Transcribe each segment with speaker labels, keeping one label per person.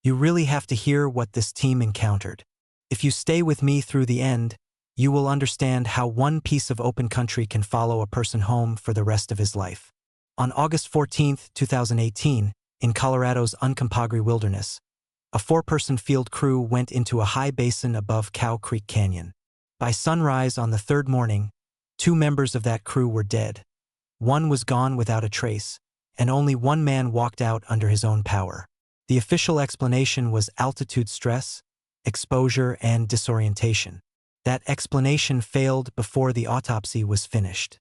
Speaker 1: You really have to hear what this team encountered. If you stay with me through the end, you will understand how one piece of open country can follow a person home for the rest of his life. On August 14, 2018, in Colorado's Uncompahgre wilderness, a 4-person field crew went into a high basin above Cow Creek Canyon. By sunrise on the third morning, 2 members of that crew were dead. One was gone without a trace, and only one man walked out under his own power. The official explanation was altitude stress, exposure, and disorientation. That explanation failed before the autopsy was finished.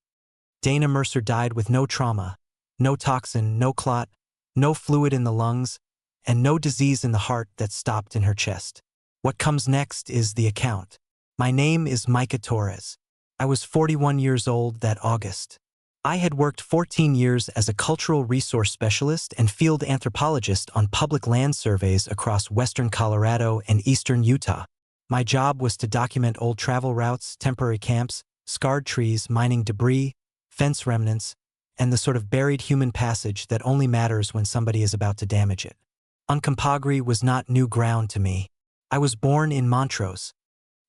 Speaker 1: Dana Mercer died with no trauma, no toxin, no clot, no fluid in the lungs, and no disease in the heart that stopped in her chest. What comes next is the account. My name is Micah Torres. I was 41 years old that August. I had worked 14 years as a cultural resource specialist and field anthropologist on public land surveys across western Colorado and eastern Utah. My job was to document old travel routes, temporary camps, scarred trees, mining debris, fence remnants, and the sort of buried human passage that only matters when somebody is about to damage it. Uncompahgre was not new ground to me. I was born in Montrose.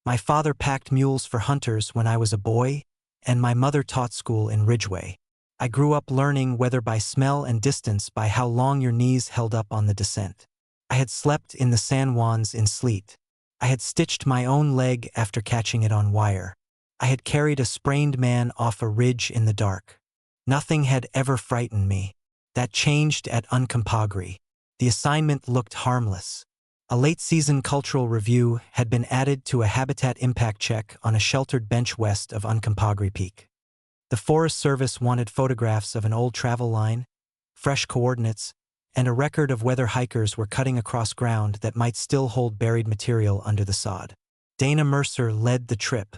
Speaker 1: My father packed mules for hunters when I was a boy, and my mother taught school in Ridgeway. I grew up learning weather by smell and distance by how long your knees held up on the descent. I had slept in the San Juans in sleet. I had stitched my own leg after catching it on wire. I had carried a sprained man off a ridge in the dark. Nothing had ever frightened me. That changed at Uncompahgre. The assignment looked harmless. A late-season cultural review had been added to a habitat impact check on a sheltered bench west of Uncompahgre Peak. The Forest Service wanted photographs of an old travel line, fresh coordinates, and a record of whether hikers were cutting across ground that might still hold buried material under the sod. Dana Mercer led the trip.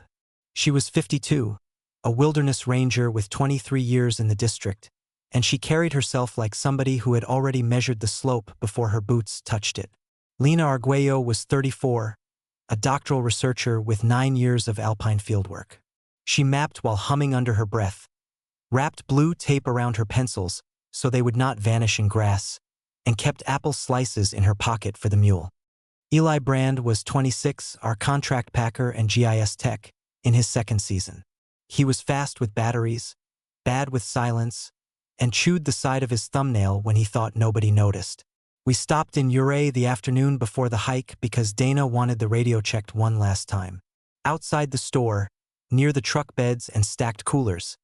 Speaker 1: She was 52, a wilderness ranger with 23 years in the district, and she carried herself like somebody who had already measured the slope before her boots touched it. Lena Arguello was 34, a doctoral researcher with 9 years of alpine fieldwork. She mapped while humming under her breath, wrapped blue tape around her pencils so they would not vanish in grass, and kept apple slices in her pocket for the mule. Eli Brand was 26, our contract packer and GIS tech, in his second season. He was fast with batteries, bad with silence, and chewed the side of his thumbnail when he thought nobody noticed. We stopped in Ouray the afternoon before the hike because Dana wanted the radio checked one last time. Outside the store, near the truck beds and stacked coolers,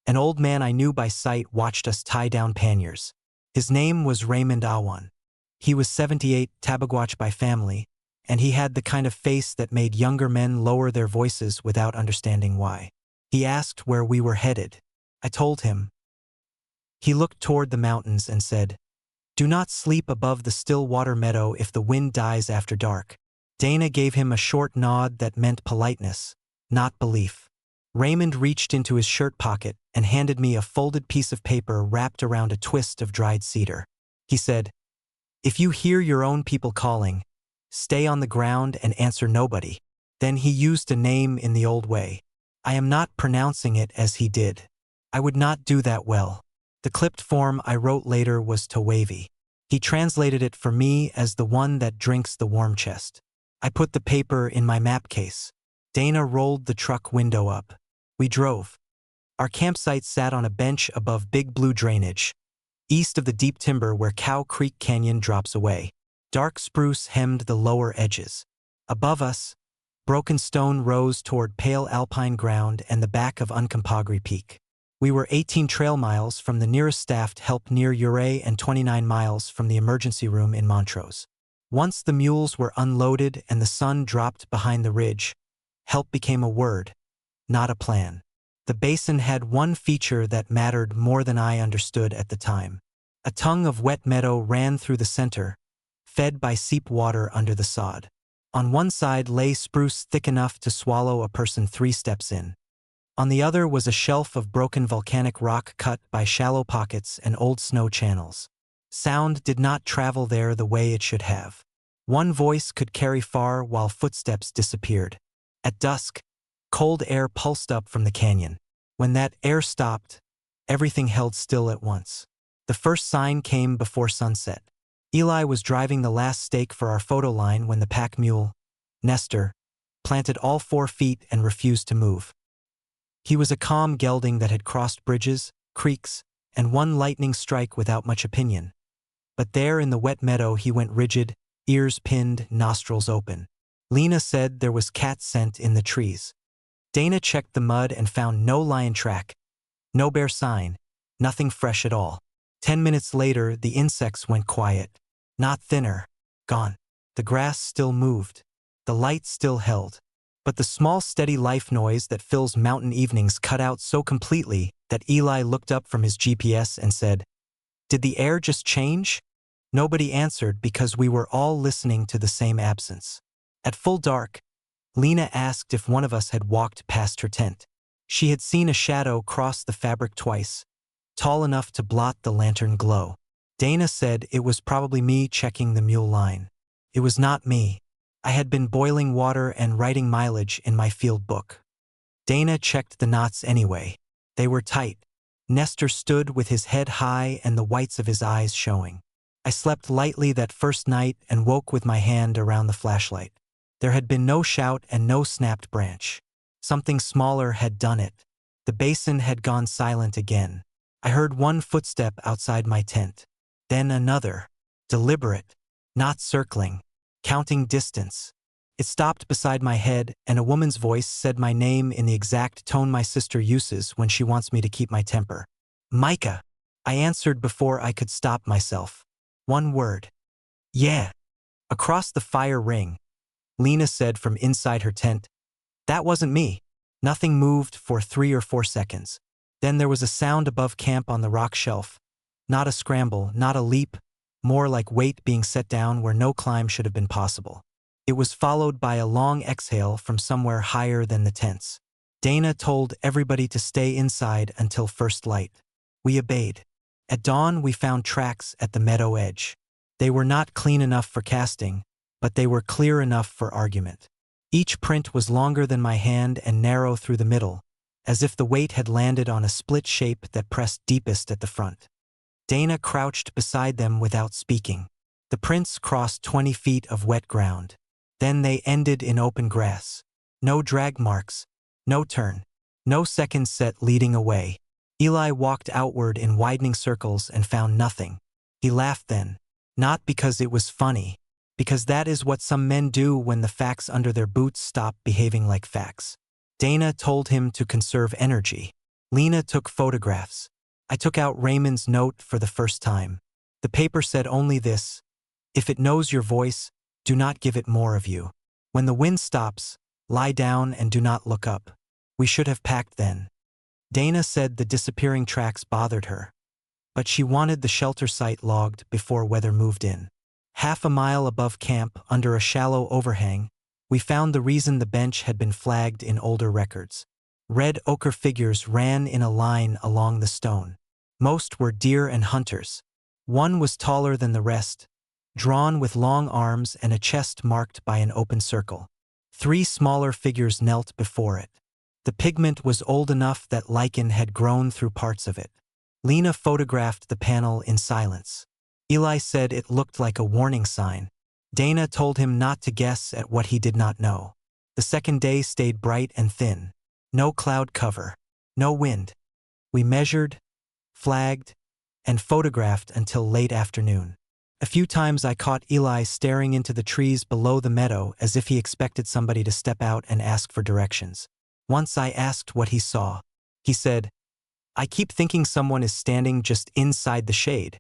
Speaker 1: an old man I knew by sight watched us tie down panniers. His name was Raymond Awan. He was 78, Tabeguache by family, and he had the kind of face that made younger men lower their voices without understanding why. He asked where we were headed. I told him. He looked toward the mountains and said, "Do not sleep above the still water meadow if the wind dies after dark." Dana gave him a short nod that meant politeness, not belief. Raymond reached into his shirt pocket and handed me a folded piece of paper wrapped around a twist of dried cedar. He said, "If you hear your own people calling, stay on the ground and answer nobody." Then he used a name in the old way. I am not pronouncing it as he did. I would not do that well. The clipped form I wrote later was Tabeguache. He translated it for me as the one that drinks the warm chest. I put the paper in my map case. Dana rolled the truck window up. We drove. Our campsite sat on a bench above Big Blue drainage, east of the deep timber where Cow Creek Canyon drops away. Dark spruce hemmed the lower edges. Above us, broken stone rose toward pale alpine ground and the back of Uncompahgre Peak. We were 18 trail miles from the nearest staffed help near Ouray and 29 miles from the emergency room in Montrose. Once the mules were unloaded and the sun dropped behind the ridge, help became a word, not a plan. The basin had one feature that mattered more than I understood at the time. A tongue of wet meadow ran through the center, fed by seep water under the sod. On one side lay spruce thick enough to swallow a person 3 steps in. On the other was a shelf of broken volcanic rock cut by shallow pockets and old snow channels. Sound did not travel there the way it should have. One voice could carry far while footsteps disappeared. At dusk, cold air pulsed up from the canyon. When that air stopped, everything held still at once. The first sign came before sunset. Eli was driving the last stake for our photo line when the pack mule, Nestor, planted all 4 feet and refused to move. He was a calm gelding that had crossed bridges, creeks, and one lightning strike without much opinion. But there in the wet meadow he went rigid, ears pinned, nostrils open. Lena said there was cat scent in the trees. Dana checked the mud and found no lion track, no bear sign, nothing fresh at all. 10 minutes later, the insects went quiet. Not thinner, gone. The grass still moved. The light still held. But the small steady life noise that fills mountain evenings cut out so completely that Eli looked up from his GPS and said, "Did the air just change?" Nobody answered because we were all listening to the same absence. At full dark, Lena asked if one of us had walked past her tent. She had seen a shadow cross the fabric twice, tall enough to blot the lantern glow. Dana said it was probably me checking the mule line. It was not me. I had been boiling water and writing mileage in my field book. Dana checked the knots anyway. They were tight. Nestor stood with his head high and the whites of his eyes showing. I slept lightly that first night and woke with my hand around the flashlight. There had been no shout and no snapped branch. Something smaller had done it. The basin had gone silent again. I heard one footstep outside my tent. Then another. Deliberate. Not circling. Counting distance. It stopped beside my head, and a woman's voice said my name in the exact tone my sister uses when she wants me to keep my temper. "Micah." I answered before I could stop myself. One word. "Yeah." Across the fire ring, Lena said from inside her tent, "That wasn't me." Nothing moved for 3 or 4 seconds. Then there was a sound above camp on the rock shelf. Not a scramble, not a leap, more like weight being set down where no climb should have been possible. It was followed by a long exhale from somewhere higher than the tents. Dana told everybody to stay inside until first light. We obeyed. At dawn, we found tracks at the meadow edge. They were not clean enough for casting, but they were clear enough for argument. Each print was longer than my hand and narrow through the middle, as if the weight had landed on a split shape that pressed deepest at the front. Dana crouched beside them without speaking. The prints crossed 20 feet of wet ground. Then they ended in open grass. No drag marks, no turn, no second set leading away. Eli walked outward in widening circles and found nothing. He laughed then, not because it was funny, because that is what some men do when the facts under their boots stop behaving like facts. Dana told him to conserve energy. Lena took photographs. I took out Raymond's note for the first time. The paper said only this: "If it knows your voice, do not give it more of you. When the wind stops, lie down and do not look up." We should have packed then. Dana said the disappearing tracks bothered her, but she wanted the shelter site logged before weather moved in. Half a mile above camp, under a shallow overhang, we found the reason the bench had been flagged in older records. Red ochre figures ran in a line along the stone. Most were deer and hunters. One was taller than the rest, drawn with long arms and a chest marked by an open circle. 3 smaller figures knelt before it. The pigment was old enough that lichen had grown through parts of it. Lena photographed the panel in silence. Eli said it looked like a warning sign. Dana told him not to guess at what he did not know. The second day stayed bright and thin. No cloud cover. No wind. We measured, flagged, and photographed until late afternoon. A few times I caught Eli staring into the trees below the meadow as if he expected somebody to step out and ask for directions. Once I asked what he saw. He said, "I keep thinking someone is standing just inside the shade."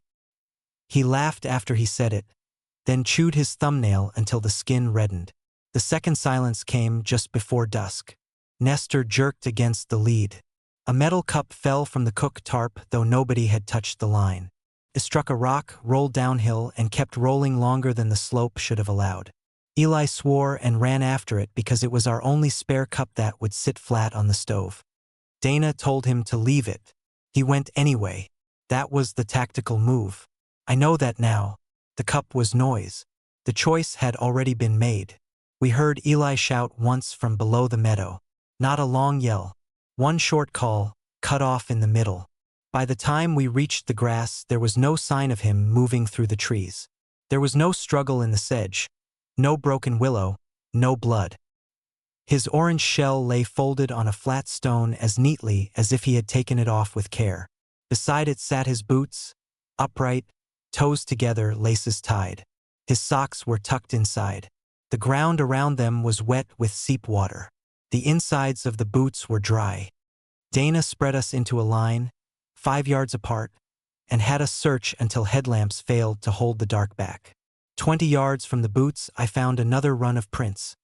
Speaker 1: He laughed after he said it, then chewed his thumbnail until the skin reddened. The second silence came just before dusk. Nestor jerked against the lead. A metal cup fell from the cook tarp, though nobody had touched the line. It struck a rock, rolled downhill, and kept rolling longer than the slope should have allowed. Eli swore and ran after it because it was our only spare cup that would sit flat on the stove. Dana told him to leave it. He went anyway. That was the tactical move. I know that now. The cup was noise. The choice had already been made. We heard Eli shout once from below the meadow. Not a long yell. One short call, cut off in the middle. By the time we reached the grass, there was no sign of him moving through the trees. There was no struggle in the sedge, no broken willow, no blood. His orange shell lay folded on a flat stone as neatly as if he had taken it off with care. Beside it sat his boots, upright, toes together, laces tied. His socks were tucked inside. The ground around them was wet with seep water. The insides of the boots were dry. Dana spread us into a line, 5 yards apart, and had us search until headlamps failed to hold the dark back. 20 yards from the boots, I found another run of prints.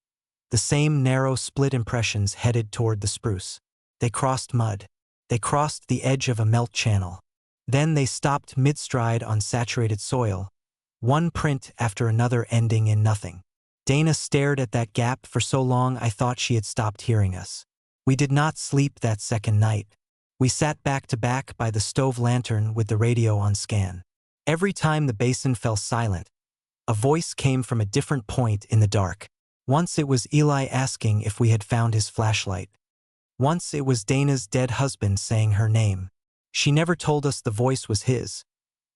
Speaker 1: The same narrow split impressions headed toward the spruce. They crossed mud. They crossed the edge of a melt channel. Then they stopped mid-stride on saturated soil, one print after another ending in nothing. Dana stared at that gap for so long I thought she had stopped hearing us. We did not sleep that second night. We sat back to back by the stove lantern with the radio on scan. Every time the basin fell silent, a voice came from a different point in the dark. Once it was Eli asking if we had found his flashlight. Once it was Dana's dead husband saying her name. She never told us the voice was his,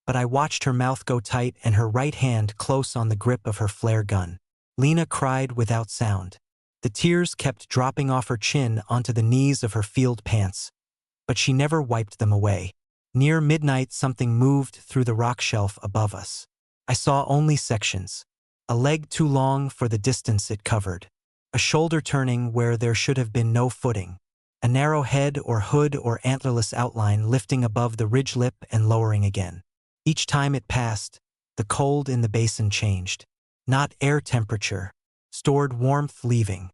Speaker 1: but I watched her mouth go tight and her right hand close on the grip of her flare gun. Lena cried without sound. The tears kept dropping off her chin onto the knees of her field pants, but she never wiped them away. Near midnight, something moved through the rock shelf above us. I saw only sections. A leg too long for the distance it covered. A shoulder turning where there should have been no footing. A narrow head or hood or antlerless outline lifting above the ridge lip and lowering again. Each time it passed, the cold in the basin changed. Not air temperature, stored warmth leaving.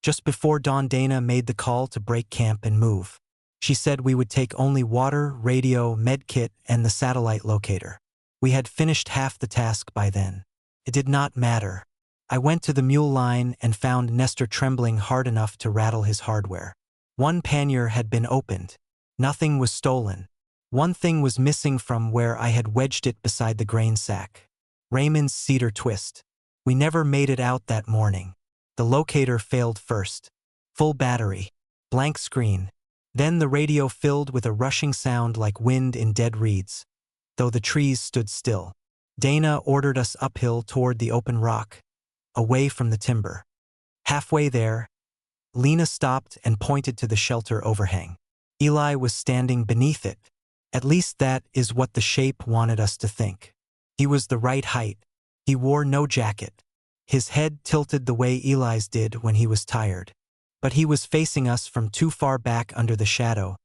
Speaker 1: Just before dawn, Dana made the call to break camp and move. She said we would take only water, radio, medkit, and the satellite locator. We had finished half the task by then. It did not matter. I went to the mule line and found Nestor trembling hard enough to rattle his hardware. One pannier had been opened. Nothing was stolen. One thing was missing from where I had wedged it beside the grain sack. Raymond's cedar twist. We never made it out that morning. The locator failed first. Full battery. Blank screen. Then the radio filled with a rushing sound like wind in dead reeds, though the trees stood still. Dana ordered us uphill toward the open rock, away from the timber. Halfway there, Lena stopped and pointed to the shelter overhang. Eli was standing beneath it. At least that is what the shape wanted us to think. He was the right height. He wore no jacket. His head tilted the way Eli's did when he was tired. But he was facing us from too far back under the shadow,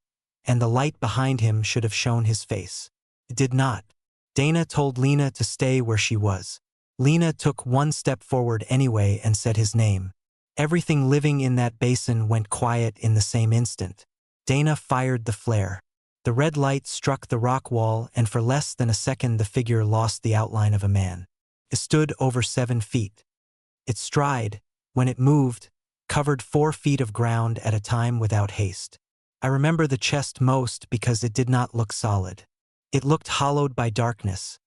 Speaker 1: and the light behind him should have shown his face. It did not. Dana told Lena to stay where she was. Lena took one step forward anyway and said his name. Everything living in that basin went quiet in the same instant. Dana fired the flare. The red light struck the rock wall, and for less than a second the figure lost the outline of a man. It stood over 7 feet. Its stride, when it moved, covered 4 feet of ground at a time without haste. I remember the chest most because it did not look solid. It looked hollowed by darkness,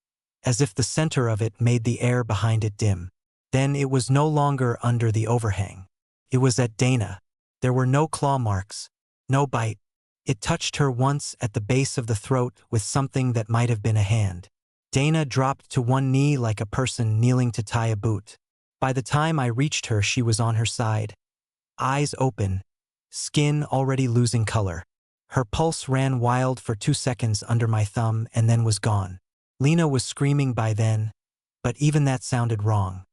Speaker 1: as if the center of it made the air behind it dim. Then it was no longer under the overhang. It was at Dana. There were no claw marks, no bite. It touched her once at the base of the throat with something that might have been a hand. Dana dropped to one knee like a person kneeling to tie a boot. By the time I reached her, she was on her side, eyes open, skin already losing color. Her pulse ran wild for 2 seconds under my thumb and then was gone. Lena was screaming by then, but even that sounded wrong.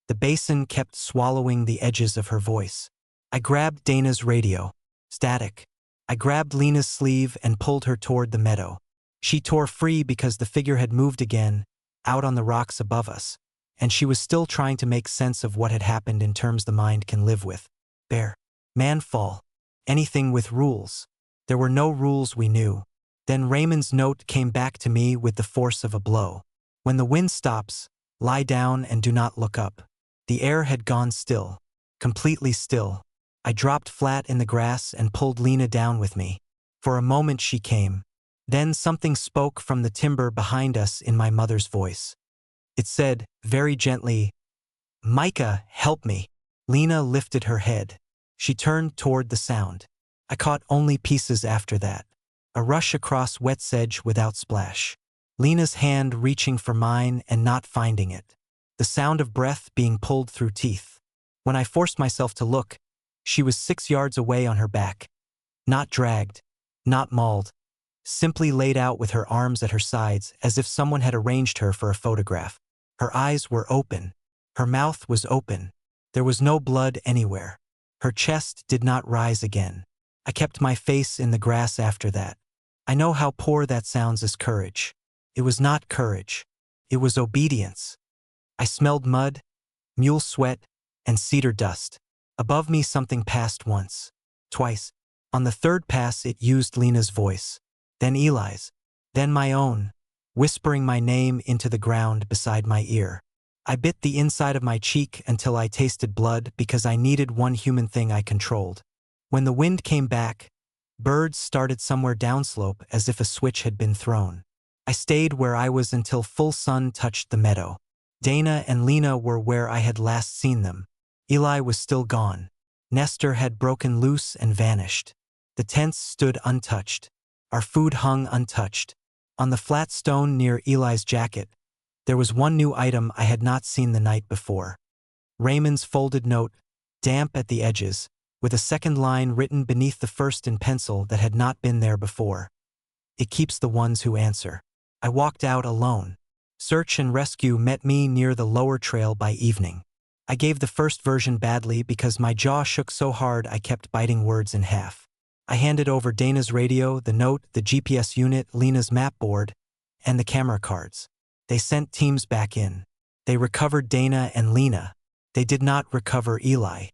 Speaker 1: The basin kept swallowing the edges of her voice. I grabbed Dana's radio. Static. I grabbed Lena's sleeve and pulled her toward the meadow. She tore free because the figure had moved again, out on the rocks above us, and she was still trying to make sense of what had happened in terms the mind can live with. Bear. Manfall. Anything with rules. There were no rules we knew. Then Raymond's note came back to me with the force of a blow. When the wind stops, lie down and do not look up. The air had gone still. Completely still. I dropped flat in the grass and pulled Lena down with me. For a moment she came. Then something spoke from the timber behind us in my mother's voice. It said, very gently, "Micah, help me." Lena lifted her head. She turned toward the sound. I caught only pieces after that. A rush across wet sedge without splash. Lena's hand reaching for mine and not finding it. The sound of breath being pulled through teeth. When I forced myself to look, she was 6 yards away on her back. Not dragged, not mauled, simply laid out with her arms at her sides as if someone had arranged her for a photograph. Her eyes were open. Her mouth was open. There was no blood anywhere. Her chest did not rise again. I kept my face in the grass after that. I know how poor that sounds as courage. It was not courage. It was obedience. I smelled mud, mule sweat, and cedar dust. Above me something passed once, twice. On the third pass it used Lena's voice, then Eli's, then my own, whispering my name into the ground beside my ear. I bit the inside of my cheek until I tasted blood because I needed one human thing I controlled. When the wind came back, birds started somewhere downslope as if a switch had been thrown. I stayed where I was until full sun touched the meadow. Dana and Lena were where I had last seen them. Eli was still gone. Nestor had broken loose and vanished. The tents stood untouched. Our food hung untouched. On the flat stone near Eli's jacket, there was one new item I had not seen the night before. Raymond's folded note, damp at the edges, with a second line written beneath the first in pencil that had not been there before. It keeps the ones who answer. I walked out alone. Search and rescue met me near the lower trail by evening. I gave the first version badly because my jaw shook so hard I kept biting words in half. I handed over Dana's radio, the note, the GPS unit, Lena's map board, and the camera cards. They sent teams back in. They recovered Dana and Lena. They did not recover Eli.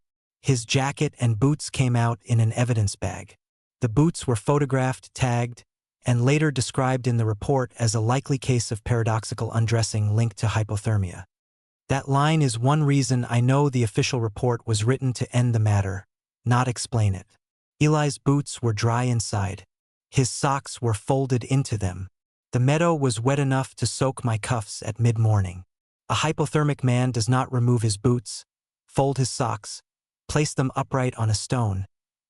Speaker 1: His jacket and boots came out in an evidence bag. The boots were photographed, tagged, and later described in the report as a likely case of paradoxical undressing linked to hypothermia. That line is one reason I know the official report was written to end the matter, not explain it. Eli's boots were dry inside. His socks were folded into them. The meadow was wet enough to soak my cuffs at mid-morning. A hypothermic man does not remove his boots, fold his socks, place them upright on a stone,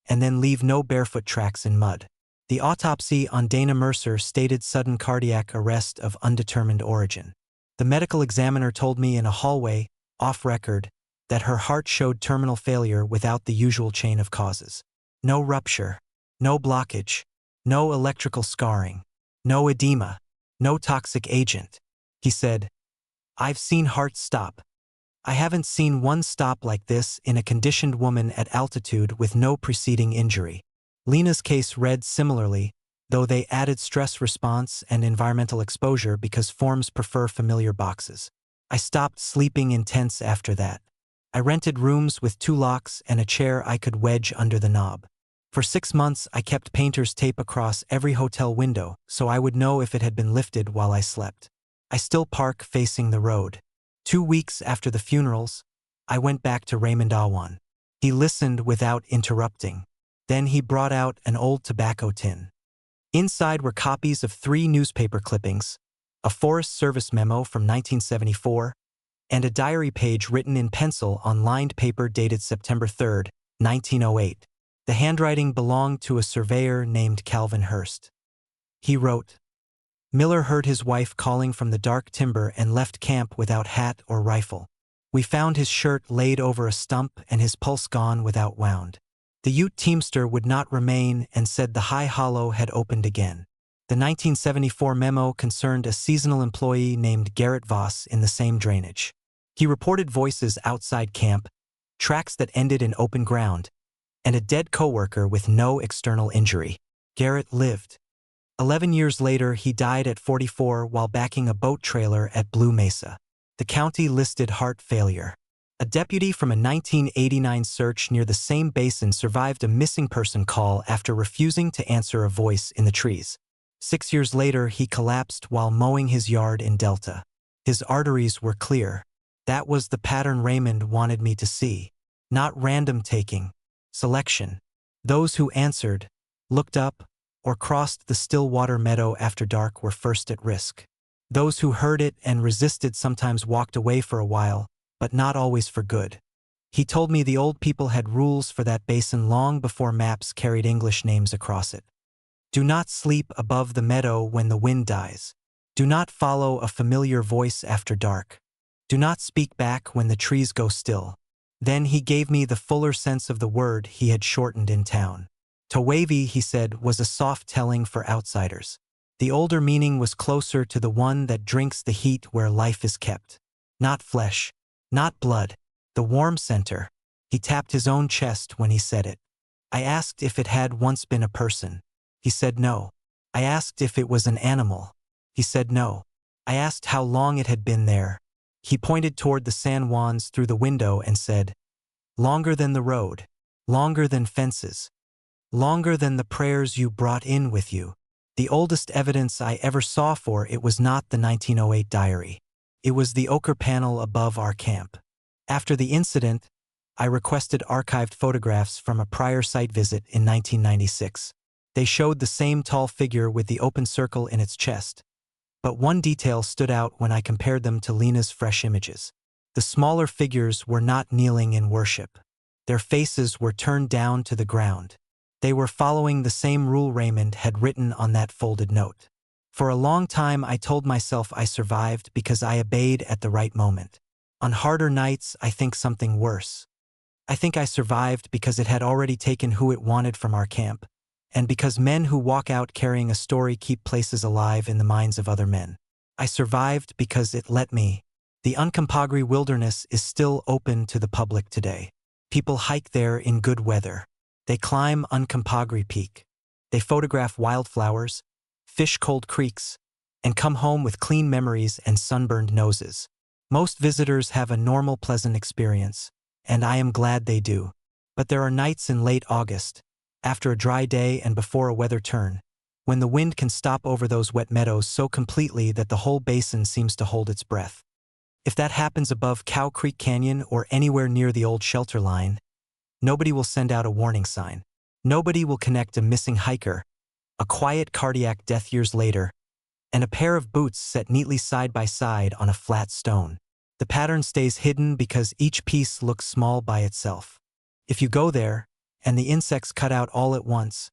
Speaker 1: and then leave no barefoot tracks in mud. The autopsy on Dana Mercer stated sudden cardiac arrest of undetermined origin. The medical examiner told me in a hallway, off record, that her heart showed terminal failure without the usual chain of causes. No rupture, no blockage, no electrical scarring, no edema, no toxic agent. He said, "I've seen hearts stop. I haven't seen one stop like this in a conditioned woman at altitude with no preceding injury." Lena's case read similarly, though they added stress response and environmental exposure because forms prefer familiar boxes. I stopped sleeping in tents after that. I rented rooms with 2 locks and a chair I could wedge under the knob. For 6 months I kept painter's tape across every hotel window so I would know if it had been lifted while I slept. I still park facing the road. 2 weeks after the funerals, I went back to Raymond Awan. He listened without interrupting. Then he brought out an old tobacco tin. Inside were copies of 3 newspaper clippings, a Forest Service memo from 1974, and a diary page written in pencil on lined paper dated September 3, 1908. The handwriting belonged to a surveyor named Calvin Hurst. He wrote, "Miller heard his wife calling from the dark timber and left camp without hat or rifle. We found his shirt laid over a stump and his pulse gone without wound. The Ute teamster would not remain and said the high hollow had opened again." The 1974 memo concerned a seasonal employee named Garrett Voss in the same drainage. He reported voices outside camp, tracks that ended in open ground, and a dead coworker with no external injury. Garrett lived. 11 years later, he died at 44 while backing a boat trailer at Blue Mesa. The county listed heart failure. A deputy from a 1989 search near the same basin survived a missing person call after refusing to answer a voice in the trees. 6 years later, he collapsed while mowing his yard in Delta. His arteries were clear. That was the pattern Raymond wanted me to see. Not random taking, selection. Those who answered, looked up, or crossed the Stillwater meadow after dark were first at risk. Those who heard it and resisted sometimes walked away for a while, but not always for good. He told me the old people had rules for that basin long before maps carried English names across it. Do not sleep above the meadow when the wind dies. Do not follow a familiar voice after dark. Do not speak back when the trees go still. Then he gave me the fuller sense of the word he had shortened in town. Tabeguache, he said, was a soft telling for outsiders. The older meaning was closer to the one that drinks the heat where life is kept. Not flesh, not blood, the warm center. He tapped his own chest when he said it. I asked if it had once been a person. He said no. I asked if it was an animal. He said no. I asked how long it had been there. He pointed toward the San Juans through the window and said, longer than the road, longer than fences, longer than the prayers you brought in with you. The oldest evidence I ever saw for it was not the 1908 diary. It was the ochre panel above our camp. After the incident, I requested archived photographs from a prior site visit in 1996. They showed the same tall figure with the open circle in its chest. But one detail stood out when I compared them to Lena's fresh images. The smaller figures were not kneeling in worship. Their faces were turned down to the ground. They were following the same rule Raymond had written on that folded note. For a long time I told myself I survived because I obeyed at the right moment. On harder nights I think something worse. I think I survived because it had already taken who it wanted from our camp, and because men who walk out carrying a story keep places alive in the minds of other men. I survived because it let me. The Uncompahgre wilderness is still open to the public today. People hike there in good weather. They climb Uncompahgre Peak. They photograph wildflowers, fish cold creeks, and come home with clean memories and sunburned noses. Most visitors have a normal, pleasant experience, and I am glad they do. But there are nights in late August, after a dry day and before a weather turn, when the wind can stop over those wet meadows so completely that the whole basin seems to hold its breath. If that happens above Cow Creek Canyon or anywhere near the old shelter line, nobody will send out a warning sign. Nobody will connect a missing hiker, a quiet cardiac death years later, and a pair of boots set neatly side by side on a flat stone. The pattern stays hidden because each piece looks small by itself. If you go there, and the insects cut out all at once,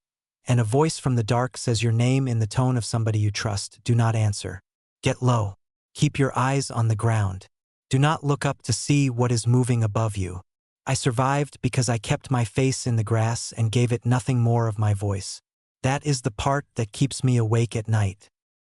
Speaker 1: and a voice from the dark says your name in the tone of somebody you trust, do not answer. Get low. Keep your eyes on the ground. Do not look up to see what is moving above you. I survived because I kept my face in the grass and gave it nothing more of my voice. That is the part that keeps me awake at night.